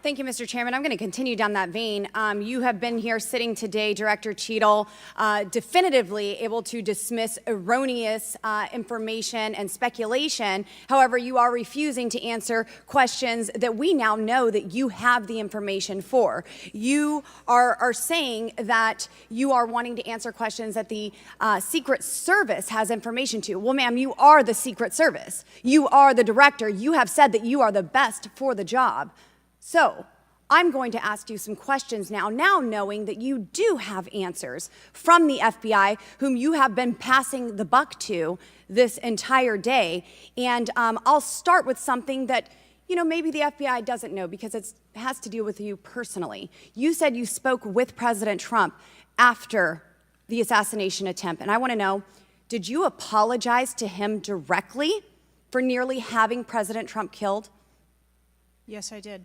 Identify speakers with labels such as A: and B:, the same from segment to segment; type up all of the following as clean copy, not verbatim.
A: Thank you, Mr. Chairman. I'm going to continue down that vein. You have been here sitting today, Director Cheatle, definitively able to dismiss erroneous information and speculation. However, you are refusing to answer questions that we now know that you have the information for. You are saying that you are wanting to answer questions that the Secret Service has information to. Well, ma'am, you are the Secret Service. You are the director. You have said that you are the best for the job. So I'm going to ask you some questions now knowing that you do have answers from the FBI, whom you have been passing the buck to this entire day. And I'll start with something that, you know, maybe the FBI doesn't know because it has to do with you personally. You said you spoke with President Trump after the assassination attempt. And I want to know, did you apologize to him directly for nearly having President Trump killed?
B: Yes, I did.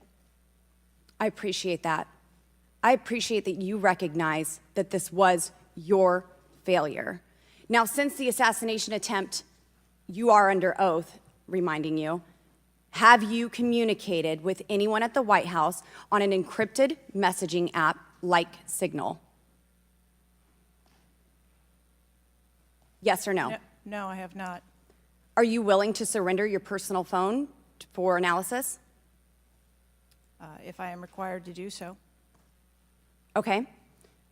A: I appreciate that. I appreciate that you recognize that this was your failure. Now, since the assassination attempt, you are under oath, reminding you, have you communicated with anyone at the White House on an encrypted messaging app like Signal? Yes or no?
B: No, I have not.
A: Are you willing to surrender your personal phone for analysis?
B: If I am required to do so.
A: Okay.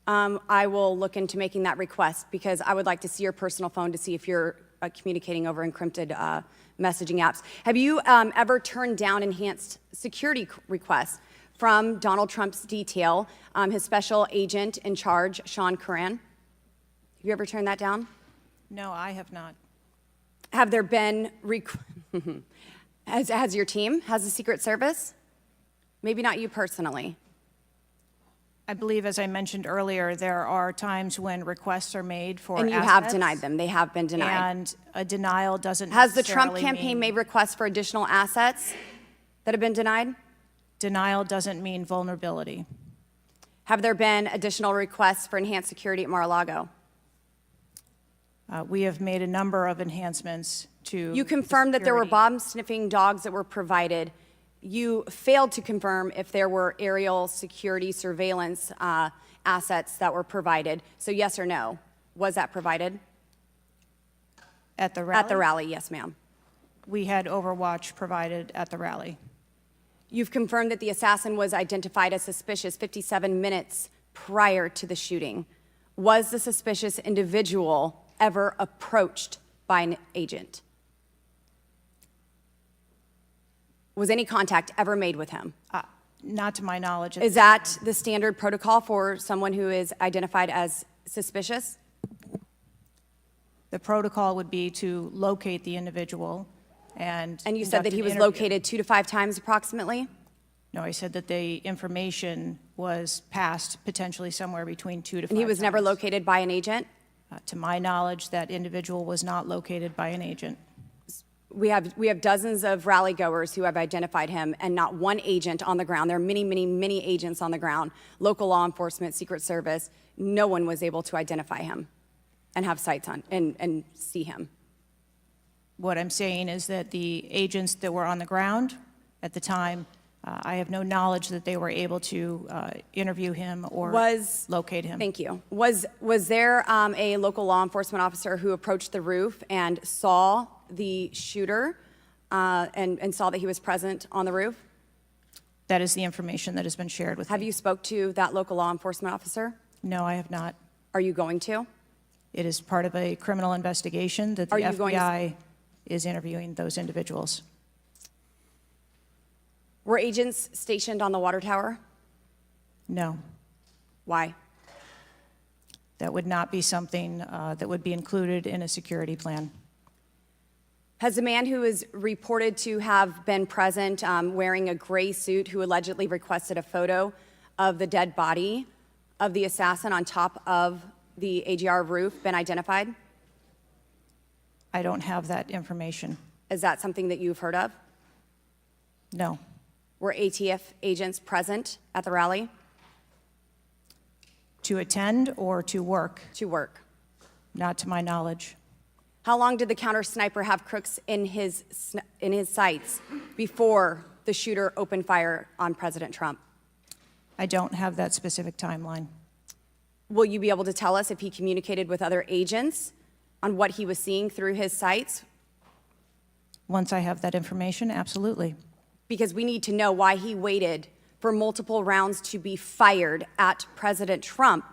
A: I will look into making that request because I would like to see your personal phone to see if you're communicating over encrypted messaging apps. Have you ever turned down enhanced security requests from Donald Trump's detail, his special agent in charge, Sean Curran? Have you ever turned that down?
B: No, I have not.
A: Have there been, has your team, has the Secret Service? Maybe not you personally.
B: I believe, as I mentioned earlier, there are times when requests are made for
A: And you
B: assets,
A: have denied them. They have been denied.
B: And a denial doesn't
A: Has the Trump
B: necessarily
A: campaign
B: mean,
A: made requests for additional assets that have been denied?
B: Denial doesn't mean vulnerability.
A: Have there been additional requests for enhanced security at Mar-a-Lago?
B: We have made a number of enhancements to
A: You confirmed that there were
B: security.
A: bomb-sniffing dogs that were provided. You failed to confirm if there were aerial security surveillance assets that were provided. So yes or no, was that provided?
B: At the rally?
A: At the rally, yes, ma'am.
B: We had Overwatch provided at the rally.
A: You've confirmed that the assassin was identified as suspicious 57 minutes prior to the shooting. Was the suspicious individual ever approached by an agent? Was any contact ever made with him?
B: Not to my knowledge.
A: Is that the standard protocol for someone who is identified as suspicious?
B: The protocol would be to locate the individual and
A: And you said that
B: conduct
A: he
B: an
A: was
B: interview.
A: located 2 to 5 times approximately?
B: No, I said that the information was passed potentially somewhere between 2 to 5
A: And he was never
B: times.
A: located by an agent?
B: To my knowledge, that individual was not located by an agent.
A: We have dozens of rally goers who have identified him and not one agent on the ground. There are many, many, many agents on the ground, local law enforcement, Secret Service. No one was able to identify him and have sights on and see him.
B: What I'm saying is that the agents that were on the ground at the time, I have no knowledge that they were able to interview him or locate him.
A: Thank you. Was there a local law enforcement officer who approached the roof and saw the shooter and saw that he was present on the roof?
B: That is the information that has been shared with me.
A: Have you spoke to that local law enforcement officer?
B: No, I have not.
A: Are you going to?
B: It is part of a criminal investigation that the
A: Are you going to-
B: FBI is interviewing those individuals.
A: Were agents stationed on the water tower?
B: No,
A: Why?
B: that would not be something that would be included in a security plan.
A: Has the man who is reported to have been present wearing a gray suit who allegedly requested a photo of the dead body of the assassin on top of the AGR roof been identified?
B: I don't have that information.
A: Is that something that you've heard of?
B: No.
A: Were ATF agents present at the rally?
B: To attend or to work?
A: To work.
B: Not to my knowledge.
A: How long did the counter sniper have crooks in his sights before the shooter opened fire on President Trump?
B: I don't have that specific timeline.
A: Will you be able to tell us if he communicated with other agents on what he was seeing through his sights?
B: Once I have that information, absolutely.
A: Because we need to know why he waited for multiple rounds to be fired at President Trump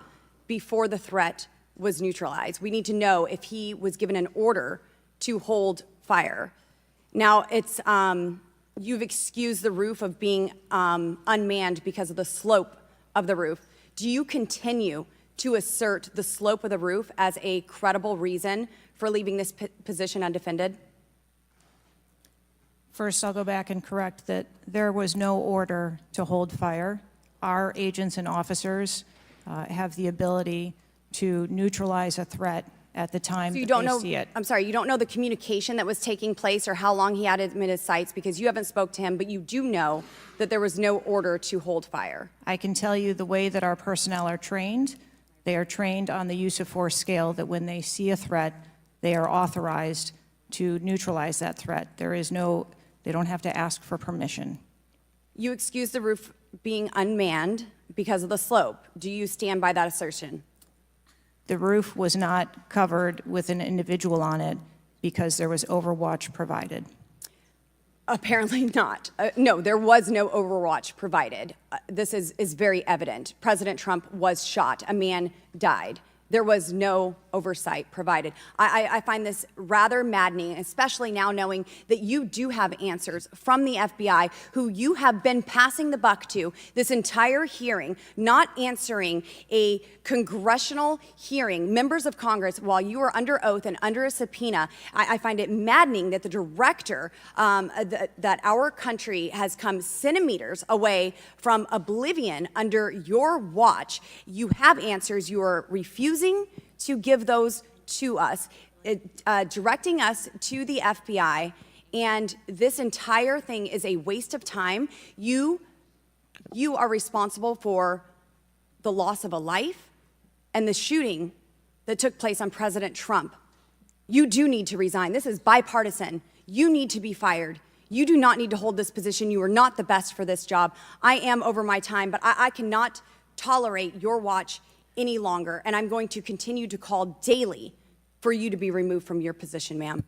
A: before the threat was neutralized. We need to know if he was given an order to hold fire. Now, you've excused the roof of being unmanned because of the slope of the roof. Do you continue to assert the slope of the roof as a credible reason for leaving this position undefended?
B: First, I'll go back and correct that there was no order to hold fire. Our agents and officers have the ability to neutralize a threat at the time
A: So you
B: that
A: don't
B: they
A: know,
B: see it.
A: I'm sorry, you don't know the communication that was taking place or how long he had him in his sights because you haven't spoke to him, but you do know that there was no order to hold fire.
B: I can tell you the way that our personnel are trained. They are trained on the use of force scale, that when they see a threat, they are authorized to neutralize that threat. They don't have to ask for permission.
A: You excuse the roof being unmanned because of the slope. Do you stand by that assertion?
B: The roof was not covered with an individual on it because there was overwatch provided.
A: Apparently not. No, there was no overwatch provided. This is very evident. President Trump was shot. A man died. There was no oversight provided. I find this rather maddening, especially now knowing that you do have answers from the FBI, who you have been passing the buck to this entire hearing, not answering a congressional hearing, members of Congress, while you are under oath and under a subpoena. I find it maddening that the director, that our country has come centimeters away from oblivion under your watch. You have answers. You are refusing to give those to us, directing us to the FBI, and this entire thing is a waste of time. You are responsible for the loss of a life and the shooting that took place on President Trump. You do need to resign. This is bipartisan. You need to be fired. You do not need to hold this position. You are not the best for this job. I am over my time, but I cannot tolerate your watch any longer, and I'm going to continue to call daily for you to be removed from your position, ma'am.